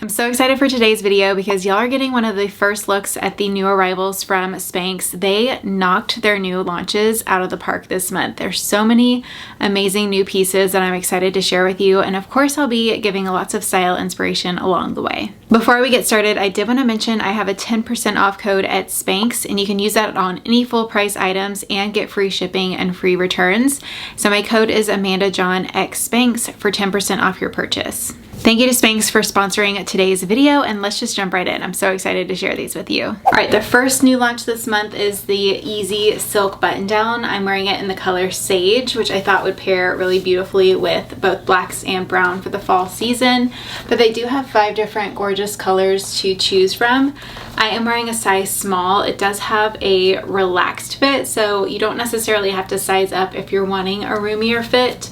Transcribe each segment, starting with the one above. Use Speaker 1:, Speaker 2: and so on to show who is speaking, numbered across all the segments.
Speaker 1: I'm so excited for today's video because y'all are getting one of the first looks at the new arrivals from SPANX. They knocked their new launches out of the park this month. There's so many amazing new pieces that I'm excited to share with you, and of course I'll be giving lots of style inspiration along the way. Before we get started, I did want to mention I have a 10% off code at SPANX, and you can use that on any full price items and get free shipping and free returns. So my code is AMANDAJOHNXSPANX for 10% off your purchase. Thank you to SPANX for sponsoring today's video, and let's just jump right in. I'm so excited to share these with you. All right, the first new launch this month is the Easy Silk Button Down. I'm wearing it in the color Sage, which I thought would pair really beautifully with both blacks and brown for the fall season. But they do have 5 different gorgeous colors to choose from. I am wearing a size small. It does have a relaxed fit, so you don't necessarily have to size up if you're wanting a roomier fit.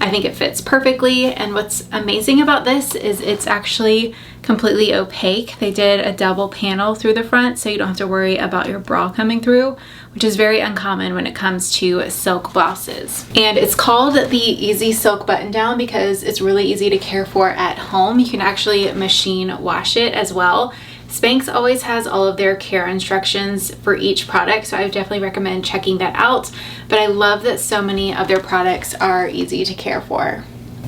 Speaker 1: I think it fits perfectly, and what's amazing about this is it's actually completely opaque. They did a double panel through the front so you don't have to worry about your bra coming through, which is very uncommon when it comes to silk blouses. And it's called the Easy Silk Button Down because it's really easy to care for at home. You can actually machine wash it as well. SPANX always has all of their care instructions for each product, so I would definitely recommend checking that out. But I love that so many of their products are easy to care for.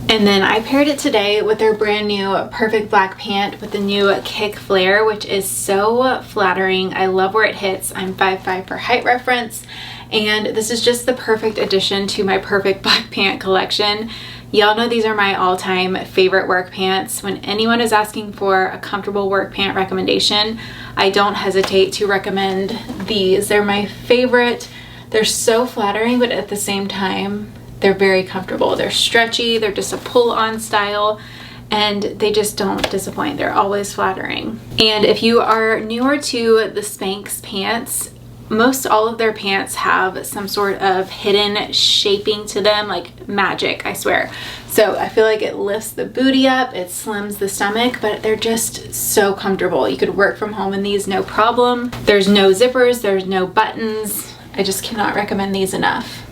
Speaker 1: And then I paired it today with their brand new perfect black pant with the new kick flare, which is so flattering. I love where it hits. I'm 5'5" for height reference, and this is just the perfect addition to my perfect black pant collection. Y'all know these are my all-time favorite work pants. When anyone is asking for a comfortable work pant recommendation, I don't hesitate to recommend these. They're my favorite. They're so flattering, but at the same time, they're very comfortable. They're stretchy, they're just a pull-on style, and they just don't disappoint. They're always flattering. And if you are newer to the SPANX pants, most all of their pants have some sort of hidden shaping to them, like magic, I swear. So I feel like it lifts the booty up, it slims the stomach, but they're just so comfortable. You could work from home in these no problem. There's no zippers, there's no buttons. I just cannot recommend these enough.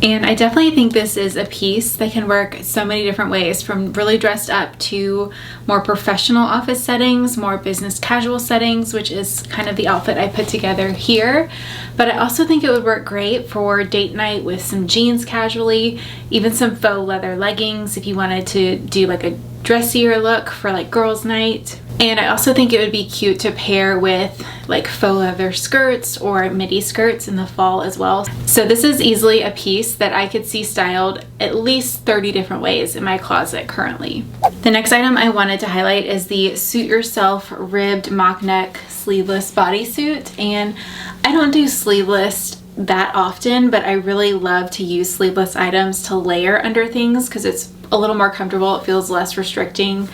Speaker 1: And I definitely think this is a piece that can work so many different ways, from really dressed up to more professional office settings, more business casual settings, which is kind of the outfit I put together here. But I also think it would work great for date night with some jeans casually, even some faux leather leggings if you wanted to do like a dressier look for like girls' night. And I also think it would be cute to pair with like faux leather skirts or midi skirts in the fall as well. So this is easily a piece that I could see styled at least 30 different ways in my closet currently. The next item I wanted to highlight is the Suit Yourself ribbed mock neck sleeveless bodysuit. And I don't do sleeveless that often, but I really love to use sleeveless items to layer under things because it's a little more comfortable. It feels less restricting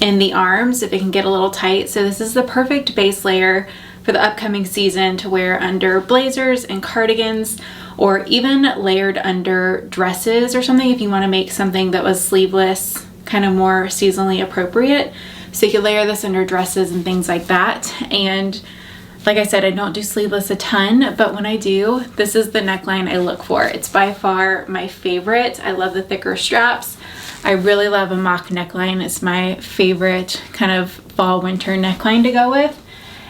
Speaker 1: in the arms if it can get a little tight. So this is the perfect base layer for the upcoming season to wear under blazers and cardigans, or even layered under dresses or something if you want to make something that was sleeveless kind of more seasonally appropriate. So you could layer this under dresses and things like that. And like I said, I don't do sleeveless a ton, but when I do, this is the neckline I look for. It's by far my favorite. I love the thicker straps. I really love a mock neckline. It's my favorite kind of fall winter neckline to go with.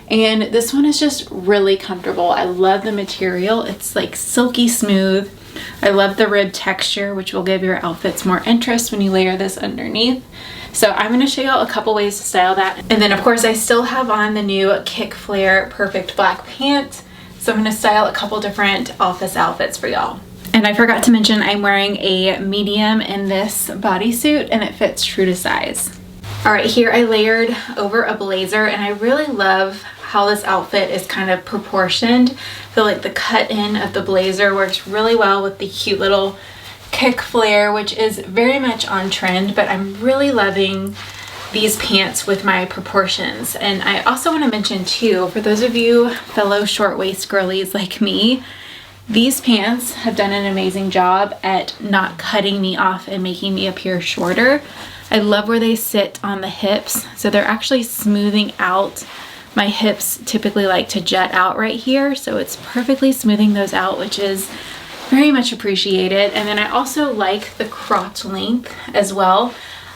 Speaker 1: And this one is just really comfortable. I love the material. It's like silky smooth. I love the rib texture, which will give your outfits more interest when you layer this underneath. So I'm going to show you a couple ways to style that. And then of course I still have on the new kick flare perfect black pant. So I'm going to style a couple different office outfits for y'all. And I forgot to mention I'm wearing a medium in this bodysuit, and it fits true to size. All right, here I layered over a blazer, and I really love how this outfit is kind of proportioned. I feel like the cut in of the blazer works really well with the cute little kick flare, which is very much on trend, but I'm really loving these pants with my proportions. And I also want to mention too, for those of you fellow short waist girlies like me, these pants have done an amazing job at not cutting me off and making me appear shorter. I love where they sit on the hips, so they're actually smoothing out. My hips typically like to jut out right here, so it's perfectly smoothing those out, which is very much appreciated. And then I also like the crotch length as well.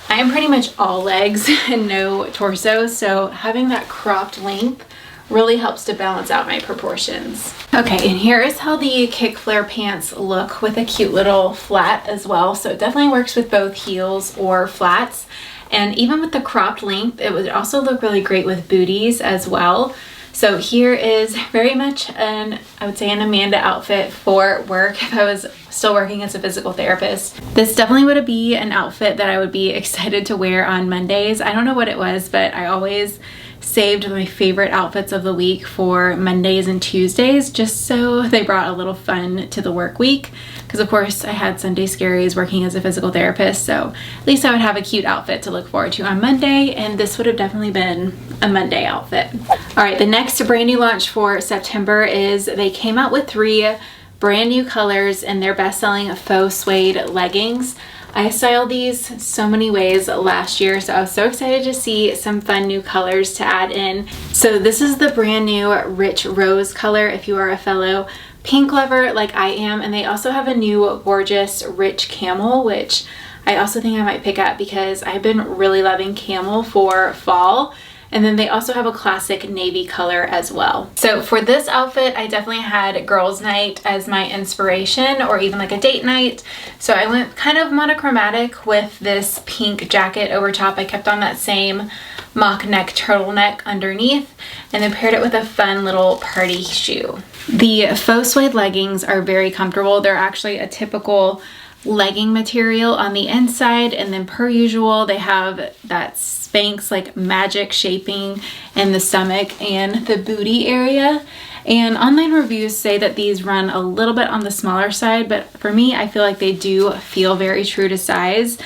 Speaker 1: I am pretty much all legs and no torso, so having that cropped length really helps to balance out my proportions. Okay, and here is how the kick flare pants look with a cute little flat as well. So it definitely works with both heels or flats. And even with the cropped length, it would also look really great with booties as well. So here is very much I would say an Amanda outfit for work if I was still working as a physical therapist. This definitely would be an outfit that I would be excited to wear on Mondays. I don't know what it was, but I always saved my favorite outfits of the week for Mondays and Tuesdays, just so they brought a little fun to the work week. Because of course I had Sunday scaries working as a physical therapist, so at least I would have a cute outfit to look forward to on Monday, and this would have definitely been a Monday outfit. All right, the next brand new launch for September is they came out with 3 brand new colors in their best-selling Faux Suede leggings. I styled these so many ways last year, so I was so excited to see some fun new colors to add in. So this is the brand new rich rose color if you are a fellow pink lover like I am, and they also have a new gorgeous rich camel, which I also think I might pick up because I've been really loving camel for fall. And then they also have a classic navy color as well. So for this outfit, I definitely had girls' night as my inspiration, or even like a date night. So I went kind of monochromatic with this pink jacket over top. I kept on that same mock neck turtleneck underneath, and then paired it with a fun little party shoe. The faux suede leggings are very comfortable. They're actually a typical legging material on the inside, and then per usual they have that SPANX like magic shaping in the stomach and the booty area. And online reviews say that these run a little bit on the smaller side, but for me I feel like they do feel very true to size.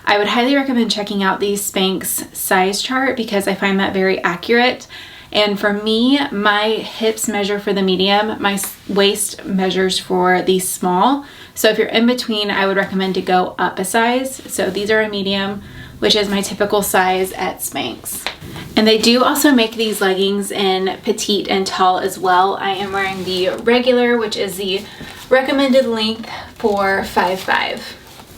Speaker 1: I would highly recommend checking out the SPANX size chart because I find that very accurate. And for me, my hips measure for the medium, my waist measures for the small. So if you're in between, I would recommend to go up a size. So these are a medium, which is my typical size at SPANX. And they do also make these leggings in petite and tall as well. I am wearing the regular, which is the recommended length for 5'5".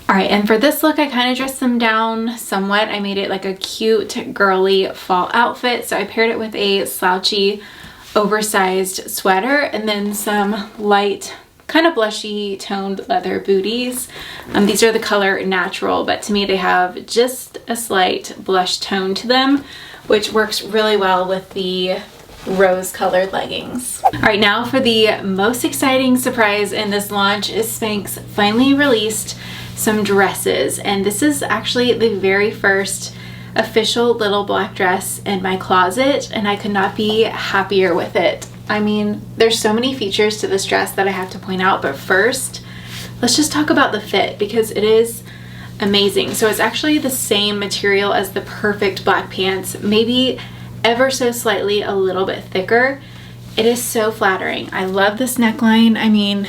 Speaker 1: All right, and for this look, I kind of dressed them down somewhat. I made it like a cute, girly fall outfit. So I paired it with a slouchy, oversized sweater and then some light, kind of blushy toned leather booties. These are the color Natural, but to me they have just a slight blush tone to them, which works really well with the rose colored leggings. All right, now for the most exciting surprise in this launch is SPANX finally released some dresses, and this is actually the very first official little black dress in my closet, and I could not be happier with it. I mean, there's so many features to this dress that I have to point out, but first let's just talk about the fit because it is amazing. So it's actually the same material as the perfect black pants, maybe ever so slightly a little bit thicker. It is so flattering. I love this neckline. I mean,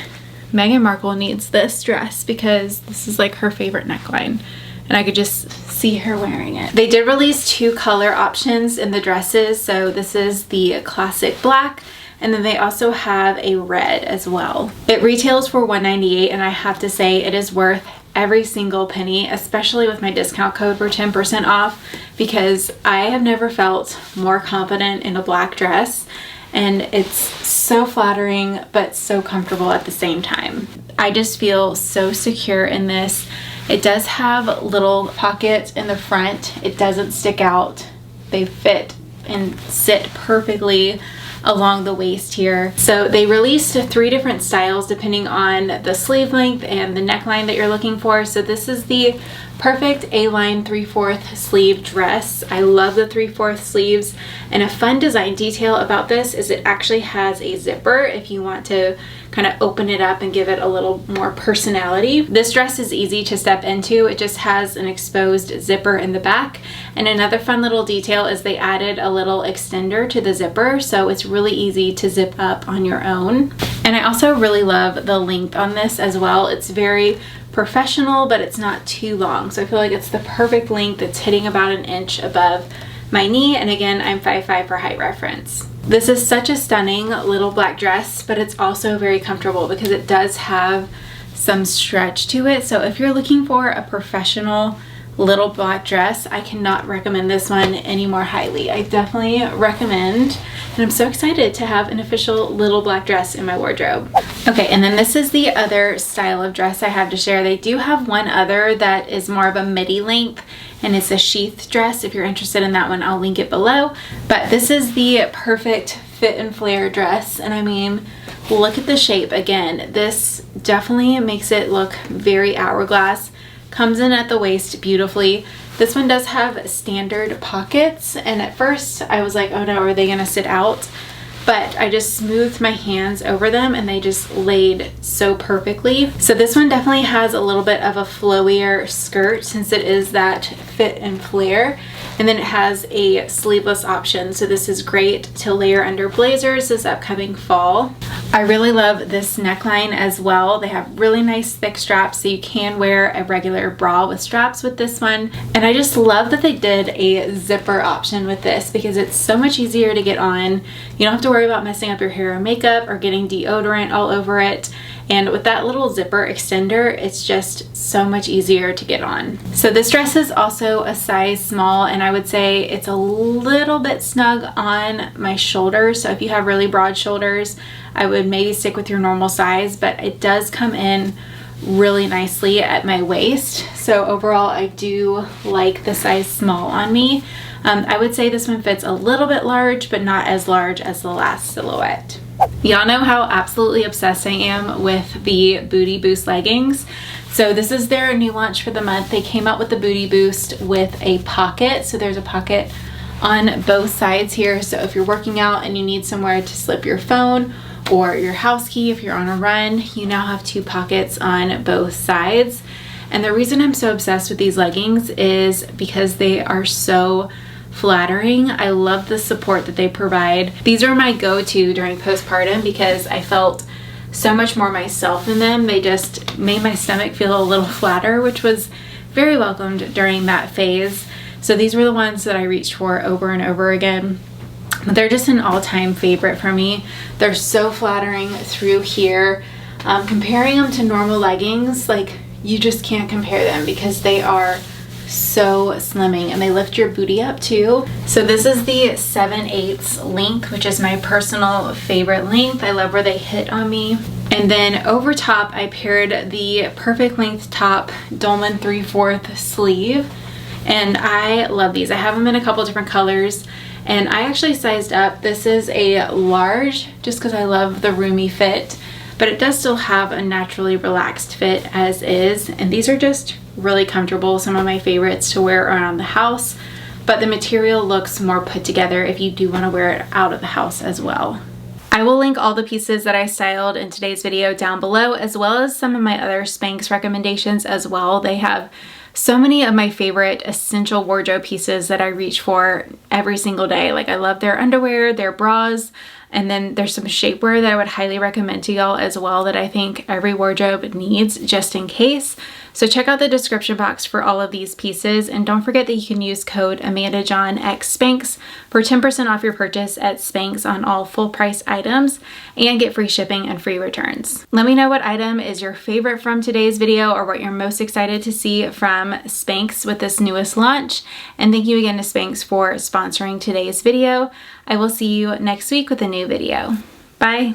Speaker 1: Meghan Markle needs this dress because this is like her favorite neckline, and I could just see her wearing it. They did release 2 color options in the dresses. So this is the classic black, and then they also have a red as well. It retails for $198, and I have to say it is worth every single penny, especially with my discount code for 10% off, because I have never felt more confident in a black dress. And it's so flattering, but so comfortable at the same time. I just feel so secure in this. It does have little pockets in the front. It doesn't stick out. They fit and sit perfectly along the waist here. So they released 3 different styles depending on the sleeve length and the neckline that you're looking for. So this is the perfect A-line 3/4 sleeve dress. I love the 3/4 sleeves, and a fun design detail about this is it actually has a zipper if you want to kind of open it up and give it a little more personality. This dress is easy to step into. It just has an exposed zipper in the back, and another fun little detail is they added a little extender to the zipper, so it's really easy to zip up on your own. And I also really love the length on this as well. It's very professional, but it's not too long. So I feel like it's the perfect length. It's hitting about an inch above my knee. And again, I'm 5'5" for height reference. This is such a stunning little black dress, but it's also very comfortable because it does have some stretch to it. So if you're looking for a professional little black dress. I cannot recommend this one any more highly. I definitely recommend, and I'm so excited to have an official little black dress in my wardrobe. Okay, and then this is the other style of dress I have to share. They do have one other that is more of a midi length, and it's a sheath dress. If you're interested in that one, I'll link it below. But this is the perfect fit and flare dress, and I mean, look at the shape again. This definitely makes it look very hourglass. Comes in at the waist beautifully. This one does have standard pockets, and at first I was like, oh no, are they gonna sit out? But I just smoothed my hands over them and they just laid so perfectly. So this one definitely has a little bit of a flowier skirt since it is that fit and flare. And then it has a sleeveless option. So this is great to layer under blazers this upcoming fall. I really love this neckline as well. They have really nice thick straps, so you can wear a regular bra with straps with this one. And I just love that they did a zipper option with this because it's so much easier to get on. You don't have to worry about messing up your hair or makeup or getting deodorant all over it. And with that little zipper extender, it's just so much easier to get on. So this dress is also a size small, and I would say it's a little bit snug on my shoulders. So if you have really broad shoulders, I would maybe stick with your normal size, but it does come in really nicely at my waist. So overall, I do like the size small on me. I would say this one fits a little bit large, but not as large as the last silhouette. Y'all know how absolutely obsessed I am with the Booty Boost leggings. So this is their new launch for the month. They came out with the Booty Boost with a pocket. So there's a pocket on both sides here. So if you're working out and you need somewhere to slip your phone or your house key, if you're on a run, you now have two pockets on both sides. And the reason I'm so obsessed with these leggings is because they are so flattering. I love the support that they provide. These are my go-to during postpartum because I felt so much more myself in them. They just made my stomach feel a little flatter, which was very welcomed during that phase. So these were the ones that I reached for over and over again. But they're just an all-time favorite for me. They're so flattering through here. Comparing them to normal leggings, like, you just can't compare them because they are so slimming and they lift your booty up too. So this is the 7/8 length, which is my personal favorite length. I love where they hit on me. And then over top, I paired the perfect length top Dolman 3/4 sleeve. And I love these. I have them in a couple different colors. And I actually sized up. This is a large just because I love the roomy fit. But it does still have a naturally relaxed fit as is. And these are just really comfortable, some of my favorites to wear around the house, but the material looks more put together if you do want to wear it out of the house as well. I will link all the pieces that I styled in today's video down below, as well as some of my other Spanx recommendations as well. They have so many of my favorite essential wardrobe pieces that I reach for every single day. Like, I love their underwear, their bras, and then there's some shapewear that I would highly recommend to y'all as well that I think every wardrobe needs just in case. So check out the description box for all of these pieces, and don't forget that you can use code AMANDAJOHNXSPANX for 10% off your purchase at Spanx on all full price items and get free shipping and free returns. Let me know what item is your favorite from today's video or what you're most excited to see from Spanx with this newest launch. And thank you again to Spanx for sponsoring today's video. I will see you next week with a new video. Bye.